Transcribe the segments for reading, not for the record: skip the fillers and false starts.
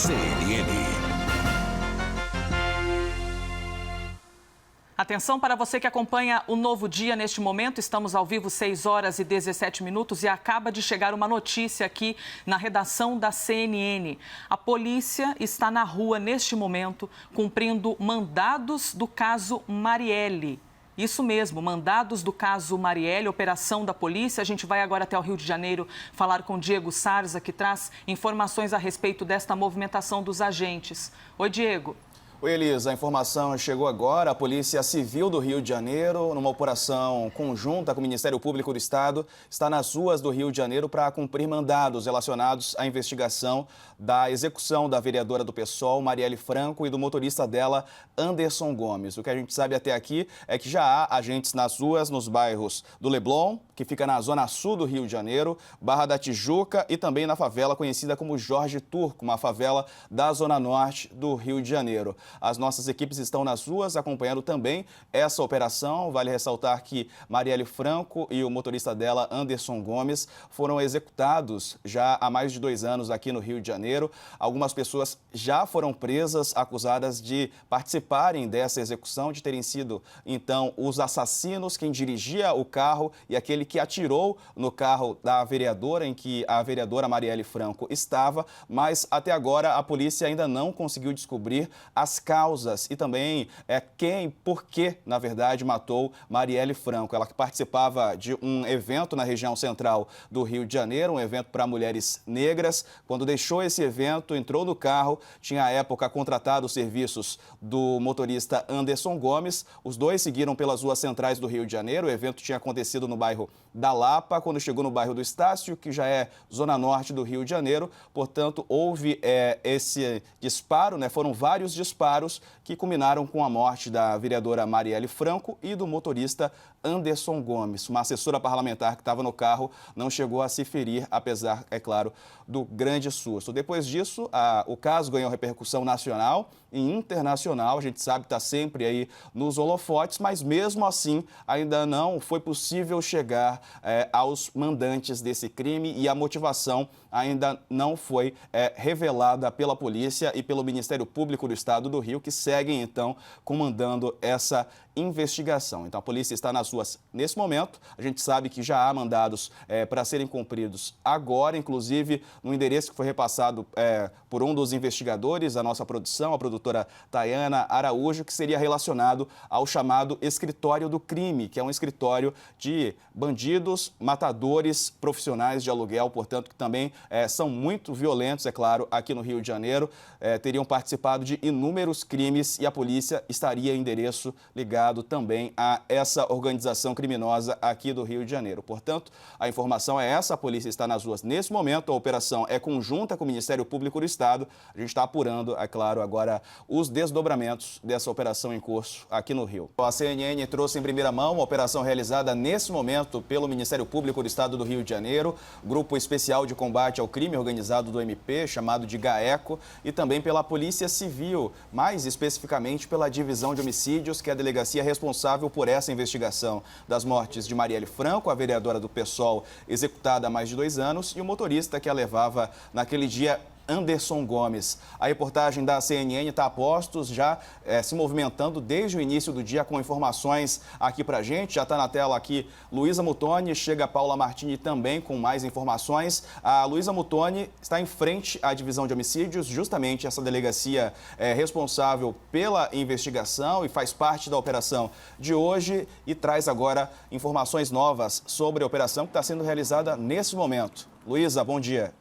CNN. Atenção para você que acompanha o Novo Dia neste momento. Estamos ao vivo 6 horas e 17 minutos e acaba de chegar uma notícia aqui na redação da CNN. A polícia está na rua neste momento cumprindo mandados do caso Marielle. Isso mesmo, mandados do caso Marielle, operação da polícia. A gente vai agora até o Rio de Janeiro falar com Diego Sarza, que traz informações a respeito desta movimentação dos agentes. Oi, Diego. Oi, Elisa. A informação chegou agora. A Polícia Civil do Rio de Janeiro, numa operação conjunta com o Ministério Público do Estado, está nas ruas do Rio de Janeiro para cumprir mandados relacionados à investigação da execução da vereadora do PSOL, Marielle Franco, e do motorista dela, Anderson Gomes. O que a gente sabe até aqui é que já há agentes nas ruas, nos bairros do Leblon, que fica na zona sul do Rio de Janeiro, Barra da Tijuca e também na favela conhecida como Jorge Turco, uma favela da zona norte do Rio de Janeiro. As nossas equipes estão nas ruas acompanhando também essa operação. Vale ressaltar que Marielle Franco e o motorista dela, Anderson Gomes, foram executados já há mais de 2 anos aqui no Rio de Janeiro. Algumas pessoas já foram presas, acusadas de participarem dessa execução, de terem sido, então, os assassinos, quem dirigia o carro e aquele que atirou no carro da vereadora, em que a vereadora Marielle Franco estava. Mas, até agora, a polícia ainda não conseguiu descobrir as causas e também por que, na verdade, matou Marielle Franco. Ela que participava de um evento na região central do Rio de Janeiro, um evento para mulheres negras. Quando deixou esse evento, entrou no carro, tinha à época contratado os serviços do motorista Anderson Gomes. Os dois seguiram pelas ruas centrais do Rio de Janeiro. O evento tinha acontecido no bairro da Lapa. Quando chegou no bairro do Estácio, que já é zona norte do Rio de Janeiro, portanto, houve esse disparo, né? Foram vários disparos que culminaram com a morte da vereadora Marielle Franco e do motorista Anderson Gomes. Uma assessora parlamentar que estava no carro não chegou a se ferir, apesar, é claro, do grande susto. Depois disso, o caso ganhou repercussão nacional e internacional. A gente sabe que está sempre aí nos holofotes, mas mesmo assim ainda não foi possível chegar aos mandantes desse crime e a motivação ainda não foi revelada pela polícia e pelo Ministério Público do Estado do Rio, que seguem, então, comandando essa investigação. Então, a polícia está nas ruas nesse momento. A gente sabe que já há mandados para serem cumpridos agora, inclusive no endereço que foi repassado por um dos investigadores da nossa produção, a produtora Tayana Araújo, que seria relacionado ao chamado escritório do crime, que é um escritório de bandidos, matadores, profissionais de aluguel, portanto, que também são muito violentos, é claro, aqui no Rio de Janeiro, teriam participado de inúmeros crimes e a polícia estaria em endereço ligado também a essa organização criminosa aqui do Rio de Janeiro. Portanto, a informação é essa, a polícia está nas ruas nesse momento, a operação é conjunta com o Ministério Público do Estado. A gente está apurando, é claro, agora os desdobramentos dessa operação em curso aqui no Rio. A CNN trouxe em primeira mão uma operação realizada nesse momento pelo Ministério Público do Estado do Rio de Janeiro, Grupo Especial de Combate ao Crime Organizado do MP, chamado de GAECO, e também pela Polícia Civil, mais especificamente pela Divisão de Homicídios, que é a delegacia responsável por essa investigação das mortes de Marielle Franco, a vereadora do PSOL, executada há mais de 2 anos, e o motorista que a levava naquele dia, Anderson Gomes. A reportagem da CNN está a postos, já se movimentando desde o início do dia com informações aqui pra gente. Já está na tela aqui Luísa Muttoni, chega a Paula Martini também com mais informações. A Luísa Muttoni está em frente à divisão de homicídios, justamente essa delegacia responsável pela investigação e faz parte da operação de hoje e traz agora informações novas sobre a operação que está sendo realizada nesse momento. Luísa, bom dia.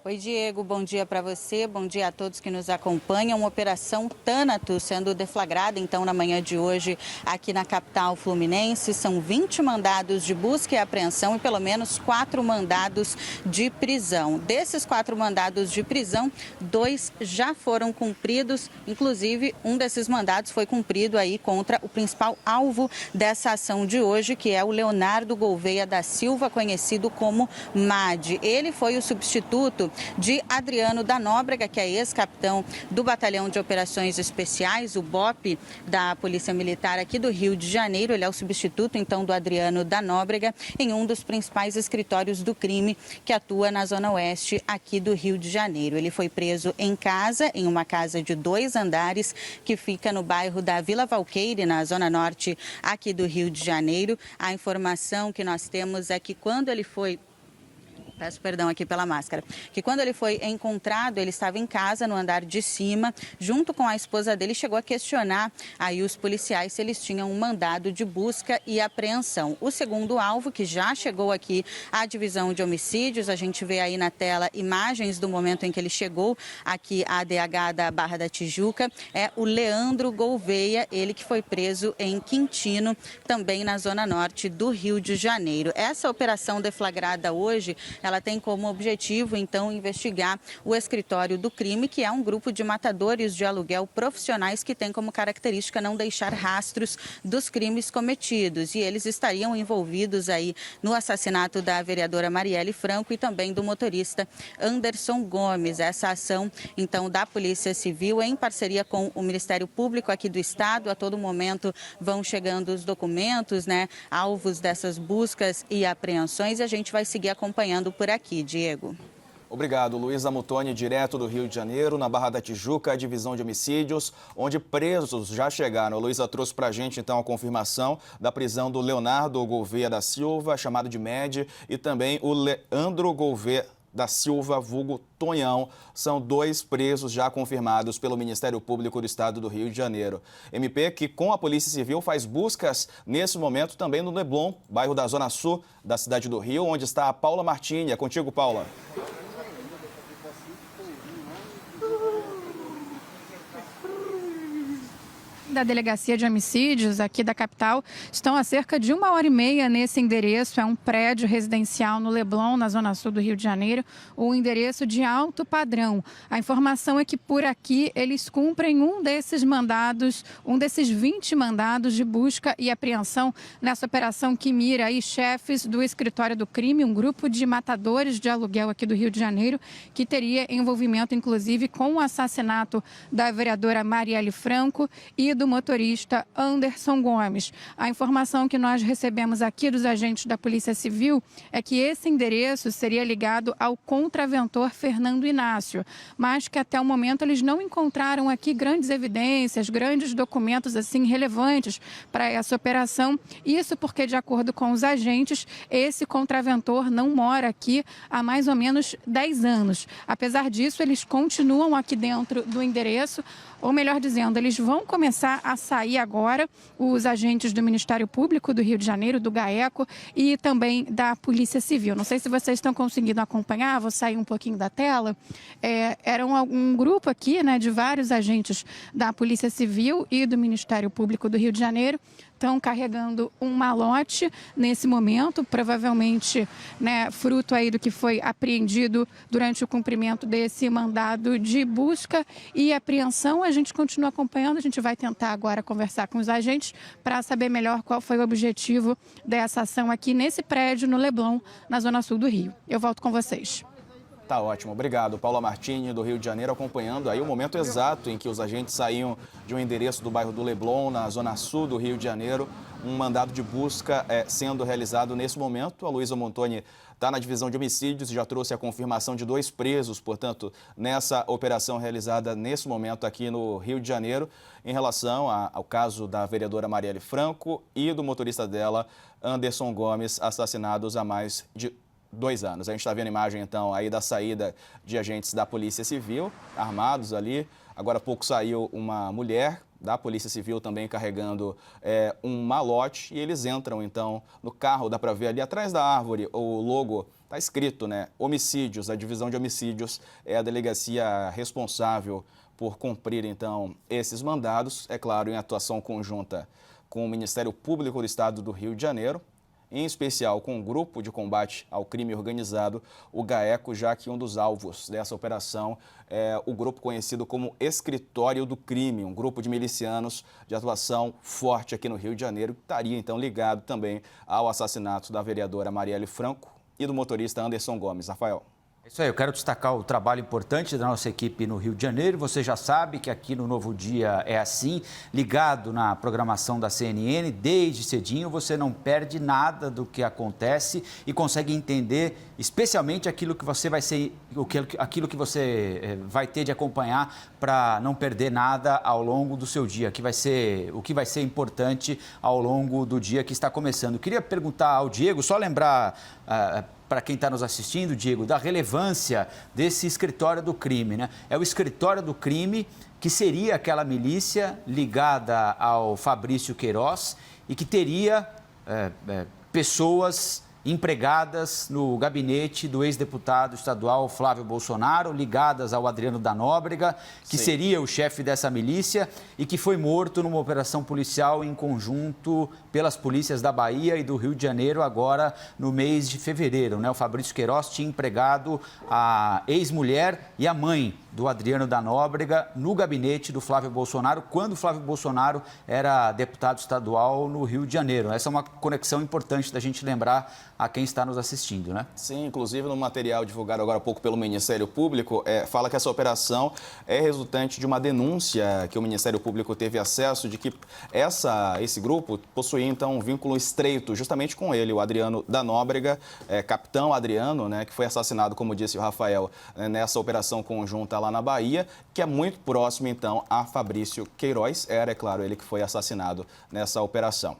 Oi, Diego, bom dia para você, bom dia a todos que nos acompanham. Uma operação Thanatos sendo deflagrada, então, na manhã de hoje aqui na capital fluminense. São 20 mandados de busca e apreensão e pelo menos 4 mandados de prisão. Desses 4 mandados de prisão, 2 já foram cumpridos. Inclusive, um desses mandados foi cumprido aí contra o principal alvo dessa ação de hoje, que é o Leonardo Gouveia da Silva, conhecido como MAD. Ele foi o substituto envolvimento de Adriano da Nóbrega, que é ex-capitão do Batalhão de Operações Especiais, o BOP, da Polícia Militar aqui do Rio de Janeiro. Ele é o substituto, então, do Adriano da Nóbrega, em um dos principais escritórios do crime que atua na Zona Oeste aqui do Rio de Janeiro. Ele foi preso em casa, em uma casa de 2 andares, que fica no bairro da Vila Valqueire, na Zona Norte aqui do Rio de Janeiro. A informação que nós temos é que quando ele foi... Peço perdão aqui pela máscara. Que quando ele foi encontrado, ele estava em casa, no andar de cima, junto com a esposa dele, chegou a questionar aí os policiais se eles tinham um mandado de busca e apreensão. O segundo alvo, que já chegou aqui à divisão de homicídios, a gente vê aí na tela imagens do momento em que ele chegou aqui à ADH da Barra da Tijuca, é o Leandro Gouveia, ele que foi preso em Quintino, também na Zona Norte do Rio de Janeiro. Essa operação deflagrada hoje, ela tem como objetivo, então, investigar o escritório do crime, que é um grupo de matadores de aluguel profissionais que tem como característica não deixar rastros dos crimes cometidos. E eles estariam envolvidos aí no assassinato da vereadora Marielle Franco e também do motorista Anderson Gomes. Essa ação, então, da Polícia Civil, em parceria com o Ministério Público aqui do Estado, a todo momento vão chegando os documentos, né, alvos dessas buscas e apreensões, e a gente vai seguir acompanhando por aqui, Diego. Obrigado, Luísa Mutoni, direto do Rio de Janeiro, na Barra da Tijuca, a divisão de homicídios, onde presos já chegaram. A Luísa trouxe para a gente, então, a confirmação da prisão do Leonardo Gouveia da Silva, chamado de Med, e também o Leandro Gouveia da Silva, vulgo Tonhão. São 2 presos já confirmados pelo Ministério Público do Estado do Rio de Janeiro. MP que, com a Polícia Civil, faz buscas nesse momento também no Leblon, bairro da Zona Sul da cidade do Rio, onde está a Paula Martini. É contigo, Paula. Da Delegacia de Homicídios aqui da capital estão há cerca de 1h30 nesse endereço. É um prédio residencial no Leblon, na Zona Sul do Rio de Janeiro, um endereço de alto padrão. A informação é que por aqui eles cumprem um desses mandados, um desses 20 mandados de busca e apreensão nessa operação que mira aí chefes do escritório do crime, um grupo de matadores de aluguel aqui do Rio de Janeiro, que teria envolvimento inclusive com o assassinato da vereadora Marielle Franco e do motorista Anderson Gomes. A informação que nós recebemos aqui dos agentes da Polícia Civil é que esse endereço seria ligado ao contraventor Fernando Inácio, mas que até o momento eles não encontraram aqui grandes evidências, grandes documentos assim relevantes para essa operação. Isso porque, de acordo com os agentes, esse contraventor não mora aqui há mais ou menos 10 anos. Apesar disso, eles continuam aqui dentro do endereço, ou melhor dizendo, eles vão começar a sair agora, os agentes do Ministério Público do Rio de Janeiro, do GAECO e também da Polícia Civil. Não sei se vocês estão conseguindo acompanhar, vou sair um pouquinho da tela. Era um grupo aqui, né, de vários agentes da Polícia Civil e do Ministério Público do Rio de Janeiro. Estão carregando um malote nesse momento, provavelmente, né, fruto aí do que foi apreendido durante o cumprimento desse mandado de busca e apreensão. A gente continua acompanhando, a gente vai tentar agora conversar com os agentes para saber melhor qual foi o objetivo dessa ação aqui nesse prédio no Leblon, na Zona Sul do Rio. Eu volto com vocês. Tá ótimo, obrigado. Paula Martini, do Rio de Janeiro, acompanhando aí o momento exato em que os agentes saíam de um endereço do bairro do Leblon, na Zona Sul do Rio de Janeiro. Um mandado de busca sendo realizado nesse momento. A Luísa Mutoni está na divisão de homicídios e já trouxe a confirmação de 2 presos, portanto, nessa operação realizada nesse momento aqui no Rio de Janeiro, em relação ao caso da vereadora Marielle Franco e do motorista dela, Anderson Gomes, assassinados há mais de 2 anos. A gente está vendo a imagem, então, aí da saída de agentes da Polícia Civil, armados ali. Agora há pouco saiu uma mulher da Polícia Civil também carregando um malote e eles entram, então, no carro. Dá para ver ali atrás da árvore o logo, está escrito, né? Homicídios, a divisão de homicídios é a delegacia responsável por cumprir, então, esses mandados. É claro, em atuação conjunta com o Ministério Público do Estado do Rio de Janeiro, em especial com o Grupo de Combate ao Crime Organizado, o GAECO, já que um dos alvos dessa operação é o grupo conhecido como Escritório do Crime, um grupo de milicianos de atuação forte aqui no Rio de Janeiro, que estaria então ligado também ao assassinato da vereadora Marielle Franco e do motorista Anderson Gomes. Rafael. Isso aí, eu quero destacar o trabalho importante da nossa equipe no Rio de Janeiro. Você já sabe que aqui no Novo Dia é assim, ligado na programação da CNN, desde cedinho você não perde nada do que acontece e consegue entender especialmente aquilo que você vai ter de acompanhar para não perder nada ao longo do seu dia, o que vai ser importante ao longo do dia que está começando. Eu queria perguntar ao Diego, só lembrar para quem está nos assistindo, Diego, da relevância desse escritório do crime, né? É o escritório do crime que seria aquela milícia ligada ao Fabrício Queiroz e que teria pessoas empregadas no gabinete do ex-deputado estadual Flávio Bolsonaro, ligadas ao Adriano da Nóbrega, que Sim. seria o chefe dessa milícia e que foi morto numa operação policial em conjunto pelas polícias da Bahia e do Rio de Janeiro agora no mês de fevereiro, né? O Fabrício Queiroz tinha empregado a ex-mulher e a mãe do Adriano da Nóbrega no gabinete do Flávio Bolsonaro, quando o Flávio Bolsonaro era deputado estadual no Rio de Janeiro. Essa é uma conexão importante da gente lembrar a quem está nos assistindo, né? Sim, inclusive no material divulgado agora há pouco pelo Ministério Público, fala que essa operação é resultante de uma denúncia que o Ministério Público teve acesso de que esse grupo possuía então um vínculo estreito justamente com ele, o Adriano da Nóbrega, capitão Adriano, né, que foi assassinado, como disse o Rafael, nessa operação conjunta lá na Bahia, que é muito próximo então a Fabrício Queiroz. Era, é claro, ele que foi assassinado nessa operação.